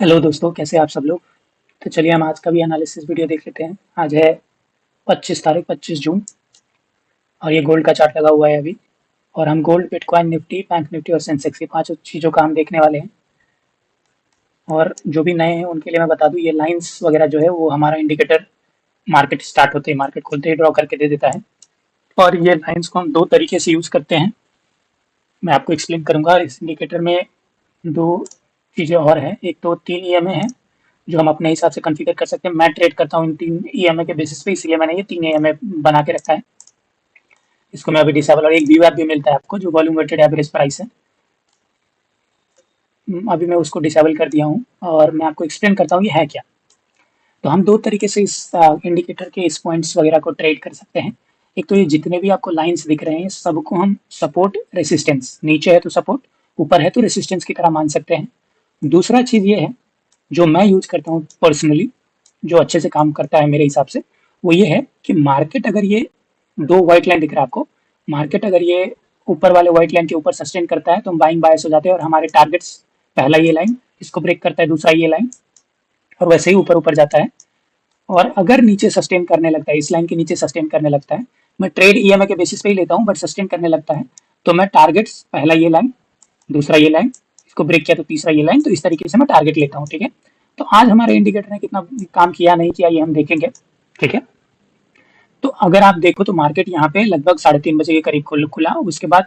Hello दोस्तों, कैसे हैं आप सब लोग। तो चलिए हम आज का भी एनालिसिस वीडियो देख लेते हैं। आज है 25 जून और ये गोल्ड का चार्ट लगा हुआ है अभी। और हम gold, bitcoin, Nifty, bank Nifty और सेंसेक्स, ये पांचों चीज़ों का हम देखने वाले हैं। और जो भी नए हैं उनके लिए मैं बता दूं, ये लाइंस वगैरह जो है वो हमारा इंडिकेटर मार्केट स्टार्ट होते ही, मार्केट खुलते ही ड्रॉ करके दे देता है। और ये लाइंस को हम दो तरीके से यूज़ करते हैं, मैं आपको एक्सप्लेन करूंगा। इस इंडिकेटर में दो चीज़ें और हैं। एक तो 3 EMA है जो हम अपने हिसाब से कॉन्फ़िगर कर सकते हैं। मैं ट्रेड करता हूँ इन 3 EMA के बेसिस पे, इसलिए मैंने ये 3 EMA बना के रखा है। इसको मैं अभी डिसेबल, और एक VWAP भी मिलता है आपको जो वॉल्यूम वेटेड एवरेज प्राइस है। अभी मैं उसको डिसेबल कर दिया हूँ और मैं आपको एक्सप्लेन करता हूँ ये है क्या। तो हम दो तरीके से इस इंडिकेटर के इस पॉइंट्स वगैरह को ट्रेड कर सकते हैं। एक तो ये जितने भी आपको लाइंस दिख रहे हैं सबको हम सपोर्ट रेसिस्टेंस, नीचे है तो सपोर्ट, ऊपर है तो रेसिस्टेंस की तरह मान सकते हैं। दूसरा चीज़ ये है जो मैं यूज करता हूँ पर्सनली, जो अच्छे से काम करता है मेरे हिसाब से, वो ये है कि मार्केट अगर ये दो व्हाइट लाइन दिख रहा है आपको, मार्केट अगर ये ऊपर वाले व्हाइट लाइन के ऊपर सस्टेन करता है तो हम बाइंग बायस हो जाते हैं और हमारे टारगेट्स, पहला ये लाइन, इसको ब्रेक करता है, दूसरा ये लाइन, और वैसे ही ऊपर ऊपर जाता है। और अगर नीचे सस्टेन करने लगता है, इस लाइन के नीचे सस्टेन करने लगता है, मैं ट्रेड ईएमए के बेसिस पे ही लेता हूँ, बट सस्टेन करने लगता है तो मैं टारगेट्स, पहला ये लाइन, दूसरा ये लाइन, इसको ब्रेक किया तो तीसरा ये लाइन, तो इस तरीके से मैं टारगेट लेता हूँ। ठीक है। तो आज हमारे इंडिकेटर ने कितना काम किया नहीं किया ये हम देखेंगे। ठीक है। तो अगर आप देखो तो मार्केट यहाँ पे लगभग 3:30 बजे के करीब खुला, उसके बाद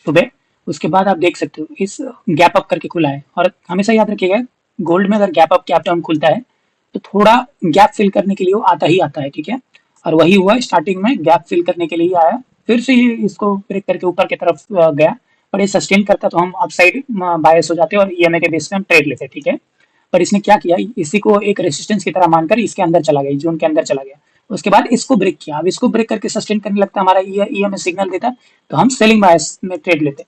सुबह, उसके बाद आप देख सकते हो इस गैप अप करके खुला है। और हमेशा याद रखिएगा, गोल्ड में अगर गैप अप कैप डाउन खुलता है तो थोड़ा गैप फिल करने के लिए वो आता ही आता है। ठीक है। और वही हुआ, स्टार्टिंग में गैप फिल करने के लिए ही आया, फिर से ये इसको ब्रेक करके ऊपर की तरफ गया, और ये सस्टेन करता तो हम अपसाइड बायस हो जाते और ईएमए के बेस पे हम ट्रेड लेते। ठीक है। पर इसने क्या किया, इसी को एक रेसिस्टेंस की तरह मानकर इसके अंदर चला गया, जोन के अंदर चला गया। उसके बाद इसको ब्रेक किया, अब इसको ब्रेक करके सस्टेन करने लगता, हमारा ईएमए सिग्नल देता, तो हम सेलिंग बायस में ट्रेड लेते।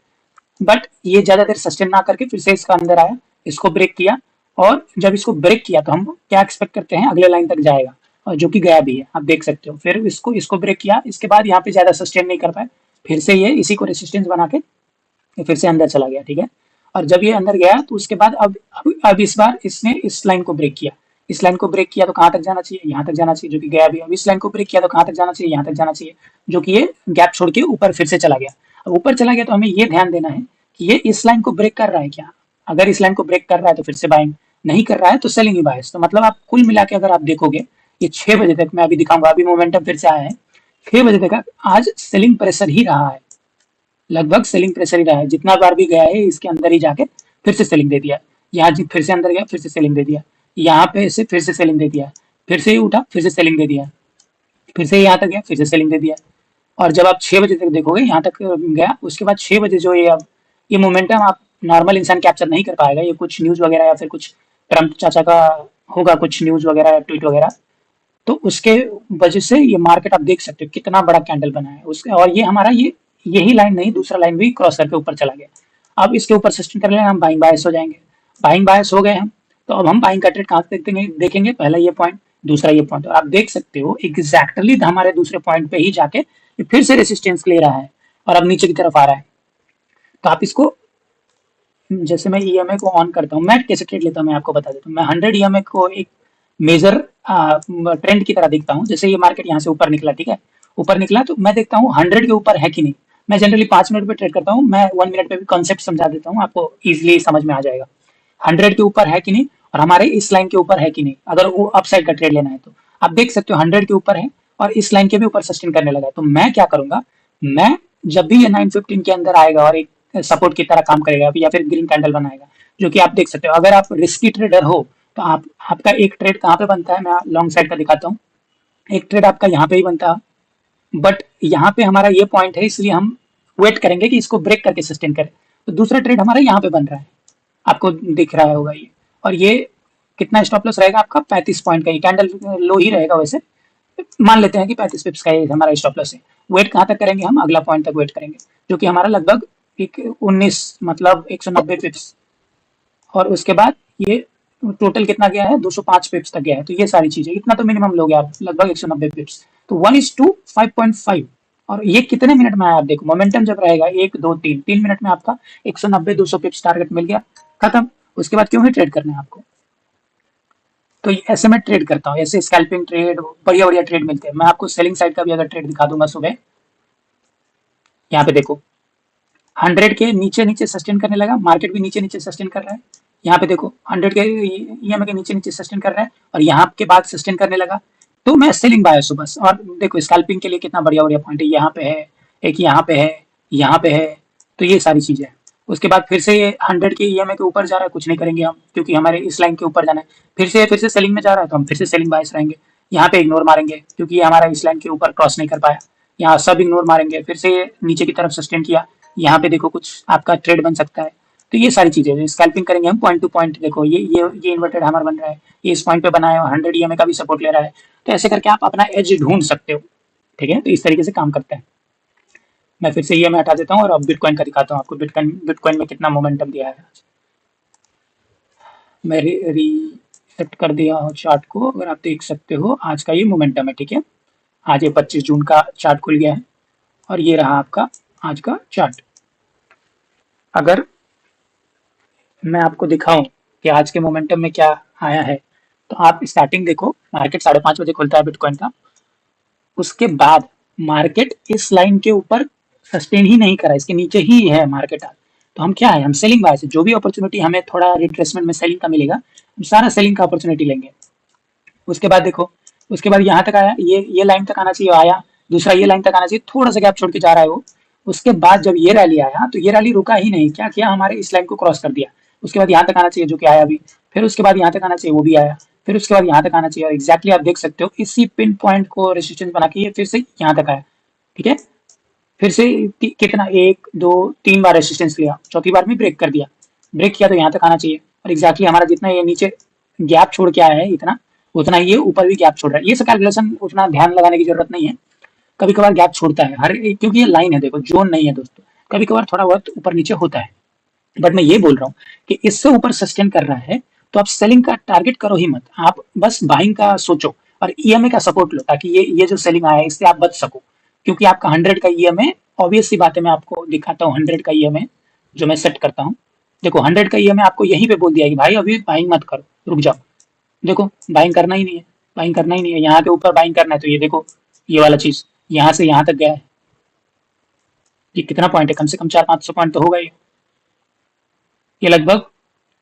बट ये ज्यादा देर सस्टेन ना करके फिर से इसका अंदर आया, इसको ब्रेक किया, और जब इसको ब्रेक किया तो हम क्या एक्सपेक्ट करते हैं, अगले लाइन तक जाएगा, और जो कि गया भी है, आप देख सकते हो। फिर इसको इसको ब्रेक किया, इसके बाद यहाँ पे ज्यादा सस्टेन नहीं कर पाए, फिर से ये इसी को रेसिस्टेंस बना के ये फिर से अंदर चला गया। ठीक है। और जब ये अंदर गया तो उसके बाद अब इस बार इसने इस लाइन को ब्रेक किया, इस लाइन को ब्रेक किया तो कहाँ तक जाना चाहिए, यहाँ तक जाना चाहिए, जो कि गया भी। अब इस लाइन को ब्रेक किया तो कहाँ तक जाना चाहिए, यहाँ तक जाना चाहिए, जो कि ये गैप छोड़ के ऊपर फिर से चला गया। अब ऊपर चला गया तो हमें ये ध्यान देना है कि ये इस लाइन को ब्रेक कर रहा है क्या। अगर इस लाइन को ब्रेक कर रहा है तो फिर से बाइंग, नहीं कर रहा है तो सेलिंग ही बायस। तो मतलब आप कुल मिला के अगर आप देखोगे, ये 6 बजे तक, मैं अभी दिखाऊंगा, अभी मोमेंटम फिर से आया है, 6 बजे तक आज सेलिंग प्रेशर ही रहा है, लगभग सेलिंग प्रेशर ही रहा है। जितना बार भी गया है इसके अंदर ही जाके फिर से सेलिंग दे दिया, यहाँ फिर से अंदर गया फिर से सेलिंग दे दिया, यहाँ पे से फिर से सेलिंग दे दिया, फिर से ही उठा फिर से सेलिंग दे दिया, फिर से यहाँ तक गया फिर से सेलिंग दे दिया। और जब आप 6 बजे तक देखोगे यहाँ तक गया, उसके बाद 6 बजे जो ये अब ये मोमेंटम आप नॉर्मल इंसान कैप्चर नहीं कर पाएगा, ये कुछ न्यूज वगैरह या फिर कुछ ट्रम्प चाचा का होगा, कुछ न्यूज वगैरह या ट्वीट वगैरह, तो उसके वजह से ये मार्केट आप देख सकते हो कितना बड़ा कैंडल बना है उसके। और ये हमारा ये यही लाइन नहीं, दूसरा लाइन भी क्रॉस करके ऊपर चला गया। अब इसके ऊपर सस्टेन कर लेना, हम बाइंग बायस हो जाएंगे। बाइंग बायस हो गए हम, तो अब हम बाइंग का ट्रेड कहाँ देखेंगे, देखेंगे पहला ये पॉइंट, दूसरा ये पॉइंट। और आप देख सकते हो एग्जैक्टली हमारे दूसरे पॉइंट पे ही जाके ये फिर से रेसिस्टेंस ले रहा है और अब नीचे की तरफ आ रहा है। तो आप इसको, जैसे मैं ईएमए को ऑन करता हूँ, मैं कैसे ट्रेड लेता हूँ मैं आपको बता देता हूँ। मैं 100 EMA को एक मेजर ट्रेंड की तरह देखता हूँ। जैसे ये मार्केट यहाँ से ऊपर निकला, ठीक है, ऊपर निकला तो मैं देखता हूँ 100 के ऊपर है कि नहीं। मैं जनरली 5 मिनट पे ट्रेड करता हूँ, मैं 1 मिनट पे भी कॉन्सेप्ट समझा देता हूँ, आपको इजिली समझ में आ जाएगा। 100 के ऊपर है कि नहीं, और हमारे इस लाइन के ऊपर है कि नहीं, अगर वो अपसाइड का ट्रेड लेना है तो आप देख सकते हो 100 के ऊपर है और इस लाइन के भी ऊपर सस्टेन करने लगा है। तो मैं क्या करूंगा, मैं जब भी ये 915 के अंदर आएगा और एक सपोर्ट की तरह काम करेगा या फिर ग्रीन कैंडल बनाएगा, जो कि आप देख सकते हो, अगर आप रिस्की ट्रेडर हो तो आप, आपका एक ट्रेड कहाँ पे बनता है, मैं लॉन्ग साइड का दिखाता हूँ। एक ट्रेड आपका यहाँ पे ही बनता है, बट यहाँ पे हमारा ये पॉइंट है, इसलिए हम वेट करेंगे कि इसको ब्रेक करके सस्टेन करे। तो दूसरा ट्रेड हमारा यहाँ पे बन रहा है, आपको दिख रहा होगा ये। और ये कितना स्टॉप लॉस रहेगा आपका, 35 पॉइंट का, ये कैंडल लो ही रहेगा वैसे, मान लेते हैं कि 35 पिप्स का ये हमारा स्टॉप लॉस है। वेट कहाँ तक करेंगे हम, अगला पॉइंट तक वेट करेंगे, जो कि हमारा लगभग एक 19, मतलब 190 पिप्स। और उसके बाद ये टोटल कितना गया है, 205 पिप्स तक गया है। तो ये सारी चीजें, इतना तो मिनिमम लोगे आप, लगभग 190 पिप्स। तो 1:5.5। और ये कितने मिनट में आया आप देखो, मोमेंटम जब रहेगा 1 2 3 3 मिनट में आपका 190 200 पिप्स टारगेट मिल गया, खत्म। उसके बाद क्यों ही ट्रेड करना है आपको। तो ऐसे मैं ट्रेड करता हूँ, ऐसे स्कैल्पिंग ट्रेड, बढ़िया बढ़िया ट्रेड मिलते हैं। मैं आपको सेलिंग साइड का भी अगर ट्रेड दिखा दूंगा सुबह, यहाँ पे देखो 100 के नीचे नीचे सस्टेन करने लगा, मार्केट भी नीचे नीचे सस्टेन कर रहा है। यहाँ पे देखो 100 के ईएमए के नीचे नीचे सस्टेन कर रहा है और यहाँ के बाद सस्टेन करने लगा, तो मैं सेलिंग बायस हूँ बस। और देखो स्कैल्पिंग के लिए कितना बढ़िया बढ़िया पॉइंट है, यहाँ पे है, एक यहाँ पे है, यहाँ पे है, तो ये सारी चीजें हैं। उसके बाद फिर से ये 100 के ईएमए के ऊपर जा रहा है, कुछ नहीं करेंगे हम क्योंकि हमारे इस लाइन के ऊपर जाना है। फिर से सेलिंग में जा रहा है तो हम फिर से सेलिंग बायस रहेंगे। यहाँ पे इग्नोर मारेंगे क्योंकि ये हमारा इस लाइन के ऊपर क्रॉस नहीं कर पाया, यहाँ सब इग्नोर मारेंगे। फिर से ये नीचे की तरफ सस्टेन किया, यहाँ पे देखो कुछ आपका ट्रेड बन सकता है। तो ये सारी चीजें स्कैल्पिंग करेंगे हम पॉइंट टू पॉइंट। देखो ये इन्वर्टेड हैमर बन रहा है, ये इस पॉइंट पे बना है और 100 ईएमए का भी सपोर्ट ले रहा है। तो ऐसे करके आप अपना एज ढूंढ सकते हो, ठीक है। तो इस तरीके से काम करते हैं। मैं फिर से ये मैं हटा देता हूँ और अब बिटकॉइन का दिखाता हूँ आपको, बिटकॉइन में कितना मोमेंटम दिया है। मैं रीसेट कर दिया हूँ चार्ट को, अगर आप देख सकते हो आज का ये मोमेंटम है, ठीक है। आज ये 25 जून का चार्ट खुल गया है और ये रहा आपका आज का चार्ट। अगर मैं आपको दिखाऊं कि आज के मोमेंटम में क्या आया है, तो आप स्टार्टिंग देखो, मार्केट 5:30 बजे खुलता है बिटकॉइन का। उसके बाद मार्केट इस लाइन के ऊपर सस्टेन ही नहीं करा, इसके नीचे ही है मार्केट आज। तो हम क्या है, हम सेलिंग बाय से जो भी अपॉर्चुनिटी हमें थोड़ा रिट्रेसमेंट में सेलिंग का मिलेगा, हम सारा सेलिंग का अपॉर्चुनिटी लेंगे। उसके बाद देखो, उसके बाद यहाँ तक आया, ये लाइन तक आना चाहिए, आया। दूसरा ये लाइन तक आना चाहिए, थोड़ा सा गैप छोड़ के जा रहा है वो। उसके बाद जब ये रैली आया तो ये रैली रुका ही नहीं, क्या किया, हमारे इस लाइन को क्रॉस कर दिया। उसके बाद यहाँ तक आना चाहिए जो कि आया अभी, फिर उसके बाद यहाँ तक आना चाहिए, वो भी आया, फिर उसके बाद यहाँ तक आना चाहिए। और एग्जैक्टली आप देख सकते हो इसी पिन पॉइंट को रेसिस्टेंस बना के ये फिर से यहाँ तक आया, ठीक है। फिर से कितना, 1 2 3 बार रेसिस्टेंस लिया, चौथी बार में ब्रेक कर दिया, ब्रेक किया तो यहाँ तक आना चाहिए। और एग्जैक्टली हमारा जितना ये नीचे गैप छोड़ के आया है इतना, उतना ये ऊपर भी गैप छोड़ रहा है। ये सब कैलकुलेशन उतना ध्यान लगाने की जरूरत नहीं है, कभी कभार गैप छोड़ता है हर, क्योंकि ये लाइन है, देखो जोन नहीं है दोस्तों, कभी कभार थोड़ा बहुत ऊपर नीचे होता है। बट मैं ये बोल रहा हूँ कि इससे ऊपर सस्टेन कर रहा है तो आप सेलिंग का टारगेट करो ही मत, आप बस बाइंग का सोचो और ईएमए का सपोर्ट लो, ताकि ये जो सेलिंग आया है इससे आप बच सको। क्योंकि आपका 100 का ईएमए, ऑब्वियस सी बात है, मैं आपको दिखाता हूँ 100 का ईएमए जो मैं सेट करता हूँ। देखो 100 का ईएमए आपको यहीं पे बोल दिया कि भाई अभी बाइंग मत करो, रुक जाओ। देखो बाइंग करना ही नहीं है, बाइंग करना ही नहीं है, यहाँ के ऊपर बाइंग करना है। तो ये देखो ये वाला चीज यहाँ से यहाँ तक गया है, ये कितना पॉइंट है, कम से कम 400-500 पॉइंट तो होगा ये लगभग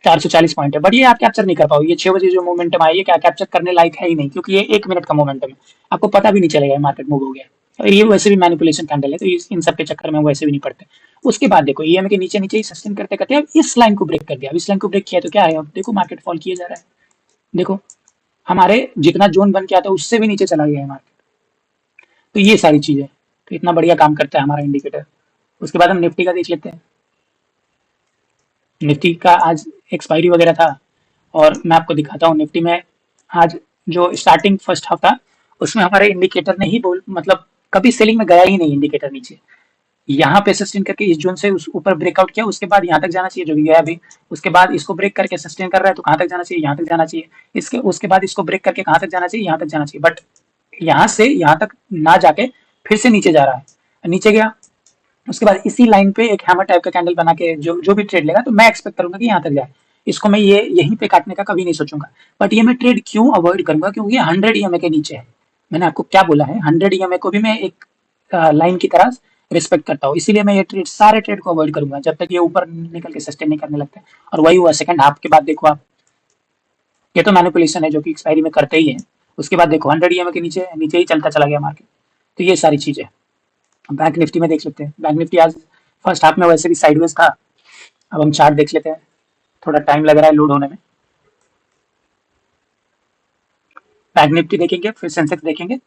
440 पॉइंट है। बट ये आप कैप्चर नहीं कर पाओगे, ये 6 बजे जो मोमेंटम आई है क्या कैप्चर करने लायक है ही नहीं, क्योंकि ये 1 मिनट का मोमेंटम है, आपको पता भी नहीं चलेगा मार्केट मूव हो गया। और ये वैसे भी मैनिपुलेशन कैंडल है, तो इन सब के चक्कर में वैसे भी नहीं पड़ते। उसके बाद देखो ईएमए के नीचे नीचे ही सस्टेन करते करते अब इस लाइन को ब्रेक कर दिया, अब इस लाइन को ब्रेक किया तो क्या है, अब देखो मार्केट फॉल किया जा रहा है। देखो हमारे जितना जोन बन किया था उससे भी नीचे चला गया है मार्केट। तो ये सारी चीजें, तो इतना बढ़िया काम करता है हमारा इंडिकेटर। उसके बाद हम निफ्टी का देख लेते हैं। निफ्टी का आज एक्सपायरी वगैरह था और मैं आपको दिखाता हूँ निफ्टी में आज जो स्टार्टिंग फर्स्ट हाफ था उसमें हमारे इंडिकेटर ने ही बोल, मतलब कभी सेलिंग में गया ही नहीं इंडिकेटर नीचे। यहाँ पे सस्टेन करके इस जोन से उस ऊपर ब्रेकआउट किया, उसके बाद यहाँ तक जाना चाहिए जो भी गया अभी। उसके बाद इसको ब्रेक करके सस्टेन कर रहा है तो कहाँ तक जाना चाहिए, यहाँ तक जाना चाहिए। इसके उसके बाद इसको ब्रेक करके कहाँ तक जाना चाहिए, यहाँ तक जाना चाहिए। बट यहाँ से यहाँ तक ना जाके फिर से नीचे जा रहा है, नीचे गया। उसके बाद इसी लाइन पे एक हैमर टाइप का कैंडल बना के जो जो भी ट्रेड लेगा तो मैं एक्सपेक्ट करूंगा कि यहाँ तक जाए, इसको मैं ये यहीं पे काटने का कभी नहीं सोचूंगा। बट ये मैं ट्रेड क्यों अवॉइड करूंगा, क्योंकि ये 100 ईएमए के नीचे है। मैंने आपको क्या बोला है, 100 ईएमए को भी मैं एक लाइन की तरह रिस्पेक्ट करता हूँ, इसीलिए मैं ये ट्रेड सारे ट्रेड को अवॉइड करूंगा जब तक ये ऊपर निकल के सस्टेन नहीं करने लगता है। और वही हुआ सेकंड हाफ के बाद, देखो आप, ये तो मैनिपुलेशन है जो कि एक्सपायरी में करते ही है। उसके बाद देखो 100 ईएमए के नीचे नीचे ही चलता चला गया मार्केट। तो ये सारी चीजें बैंक निफ्टी में देख लेते हैं। बैंक निफ्टी आज फर्स्ट हाफ में वैसे भी साइडवेज था। अब हम चार्ट देख लेते हैं, थोड़ा टाइम लग रहा है लोड होने में। बैंक निफ्टी देखेंगे, फिर सेंसेक्स देखेंगे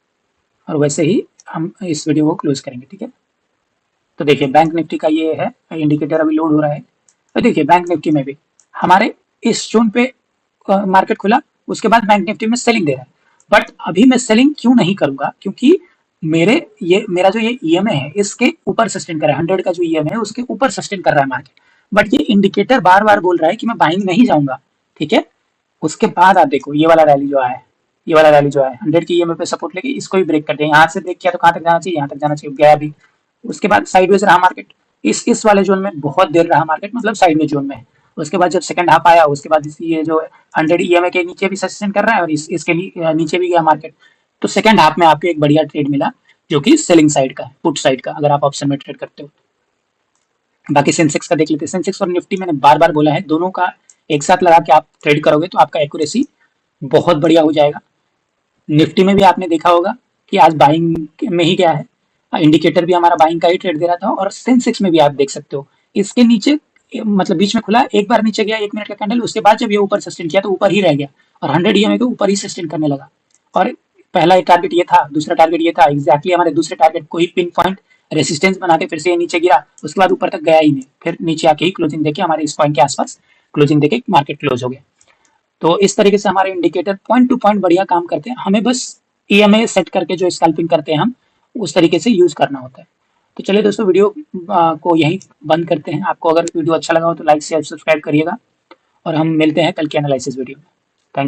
और वैसे ही हम इस वीडियो को क्लोज करेंगे, ठीक है। तो देखिए बैंक निफ्टी का ये है इंडिकेटर, अभी लोड हो रहा है। तो देखिए बैंक निफ्टी में भी हमारे इस जोन पे मार्केट खुला, उसके बाद बैंक निफ्टी में सेलिंग दे रहा है। बट अभी मैं सेलिंग क्यों नहीं करूंगा, क्योंकि मेरा जो ये ईएमए है इसके ऊपर सस्टेन कर रहा है, 100 का जो ईएमए है उसके ऊपर सस्टेन कर रहा है मार्केट। बट ये इंडिकेटर बार बार बोल रहा है कि मैं बाइंग नहीं जाऊंगा, ठीक है। उसके बाद आप देखो ये वाला रैली जो आया है, ये वाला रैली जो है 100 की ईएमए पे सपोर्ट लेके इसको भी ब्रेक कर दिया, यहाँ से ब्रेक किया तो कहाँ तक जाना चाहिए, यहाँ तक जाना चाहिए, गया भी। उसके बाद साइडवेज रहा मार्केट, इस वाले जोन में बहुत देर रहा मार्केट, मतलब साइडवेज जोन में। उसके बाद जब सेकंड हाफ आया, उसके बाद ये जो 100 ईएमए के नीचे भी सस्टेन कर रहा है और इसके नीचे भी गया मार्केट। तो सेकंड हाफ में आपको एक बढ़िया ट्रेड मिला, जो कि सेलिंग साइड का, पुट साइड का, अगर आप ऑप्शन में ट्रेड करते हो। बाकी सेंसेक्स का देख लेते हैं। सेंसेक्स और निफ्टी मैंने बार बार बोला है, दोनों का एक साथ लगा के आप ट्रेड करोगे तो आपका एक्यूरेसी बहुत बढ़िया हो जाएगा। निफ्टी में भी आपने देखा होगा कि आज बाइंग में ही गया है, इंडिकेटर भी हमारा बाइंग का ही ट्रेड दे रहा था। और सेंसेक्स में भी आप देख सकते हो, इसके नीचे मतलब बीच में खुला, एक बार नीचे गया 1 मिनट का कैंडल, उसके बाद जब ये ऊपर सस्टेन किया तो ऊपर ही रह गया और 100 ईएमए के ऊपर ही सस्टेन करने लगा। और पहला एक टारगेट ये था, दूसरा टारगेट ये था, एग्जैक्टली हमारे दूसरे टारगेट को ही पिन पॉइंट रेसिस्टेंस बना के फिर से ये नीचे गिरा, उसके बाद ऊपर तक गया ही नहीं, फिर नीचे आके ही क्लोजिंग देके हमारे इस पॉइंट के आसपास क्लोजिंग देके मार्केट क्लोज हो गया। तो इस तरीके से हमारे इंडिकेटर पॉइंट टू पॉइंट बढ़िया काम करते हैं। हमें बस ईएमए सेट करके जो स्कैल्पिंग करते हैं हम, उस तरीके से यूज करना होता है। तो चलिए दोस्तों, वीडियो को यहीं बंद करते हैं। आपको अगर वीडियो अच्छा लगा हो तो लाइक शेयर सब्सक्राइब करिएगा और हम मिलते हैं कल के एनालिसिस वीडियो में।